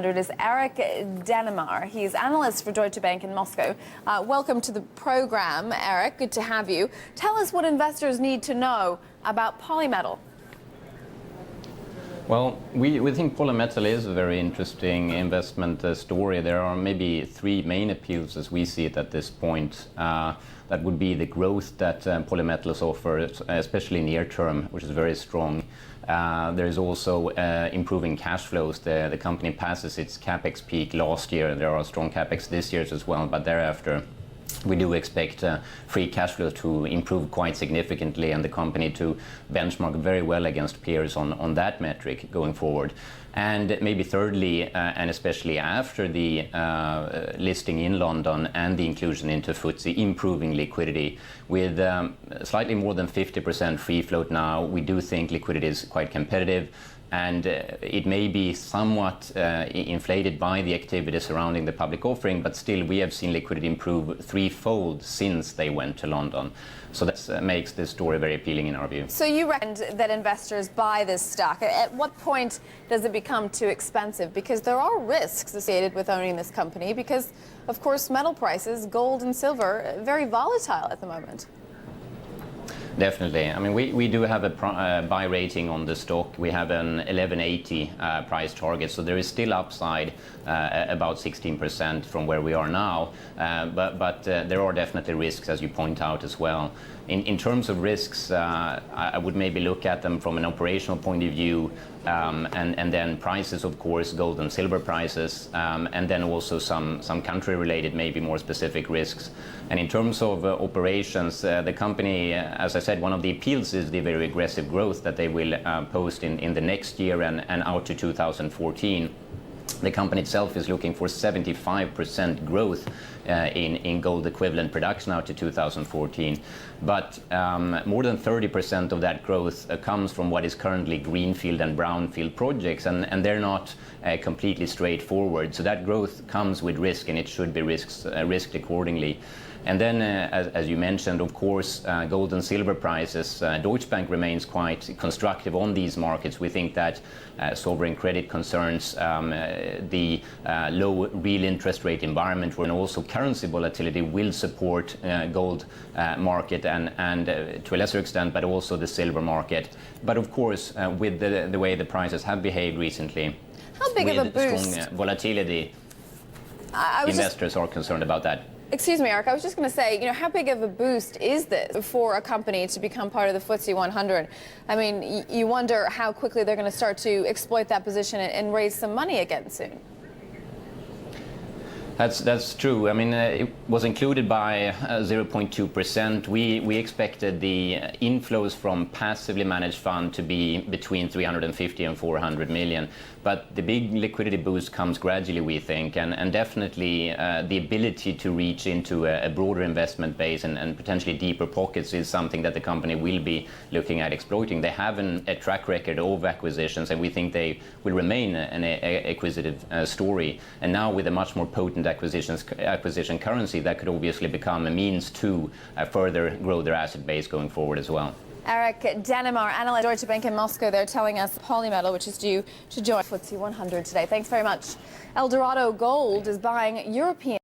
100 is Erik Danemar. He's analyst for Deutsche Bank in Moscow. Welcome to the program, Erik. Good to have you. Tell us what investors need to know about Polymetal. Well, we think Polymetal is a very interesting investment story. There are maybe three main appeals as we see it at this point. That would be the growth that Polymetals offers, especially near term, which is very strong. There is also improving cash flows. The company passes its capex peak last year. There are strong capex this year as well, but thereafter we do expect free cash flow to improve quite significantly and the company to benchmark very well against peers on that metric going forward. And maybe thirdly, and especially after the listing in London and the inclusion into FTSE, improving liquidity. With slightly more than 50% free float now, we do think liquidity is quite competitive. And it may be somewhat inflated by the activity surrounding the public offering, but still we have seen liquidity improve threefold since they went to London. So that makes this story very appealing in our view. So you recommend that investors buy this stock. At what point does it become too expensive? Because there are risks associated with owning this company because, of course, metal prices, gold and silver, are very volatile at the moment. Definitely. I mean, we do have a buy rating on the stock. We have an 1180 price target, so there is still upside about 16% from where we are now. But there are definitely risks, as you point out as well. In terms of risks, I would maybe look at them from an operational point of view, and then prices, of course, gold and silver prices, and then also some country-related, maybe more specific risks. And in terms of operations, the company, as I said, one of the appeals is the very aggressive growth that they will post in the next year and out to 2014. The company itself is looking for 75% growth in gold equivalent production out to 2014. But more than 30% of that growth comes from what is currently greenfield and brownfield projects, and they're not completely straightforward. So that growth comes with risk, and it should be risked accordingly. And then, as you mentioned, of course, gold and silver prices. Deutsche Bank remains quite constructive on these markets. We think that sovereign credit concerns, the low real interest rate environment, and also currency volatility will support gold market and to a lesser extent, but also the silver market. But of course, with the way the prices have behaved recently, how big of a boost? Strong volatility, investors are concerned about that. Excuse me, Erik, I was just going to say, how big of a boost is this for a company to become part of the FTSE 100? I mean, you wonder how quickly they're going to start to exploit that position and raise some money again soon. That's true. I mean, it was included by 0.2%. We expected the inflows from passively managed fund to be between 350 and 400 million. But the big liquidity boost comes gradually, we think, and definitely the ability to reach into a broader investment base and potentially deeper pockets is something that the company will be looking at exploiting. They have a track record of acquisitions, and we think they will remain an acquisitive story. And now with a much more potent acquisition currency, that could obviously become a means to further grow their asset base going forward as well. Erik Danemar, analyst at Deutsche Bank in Moscow, they're telling us Polymetal, which is due to join FTSE 100 today. Thanks very much. Eldorado Gold is buying European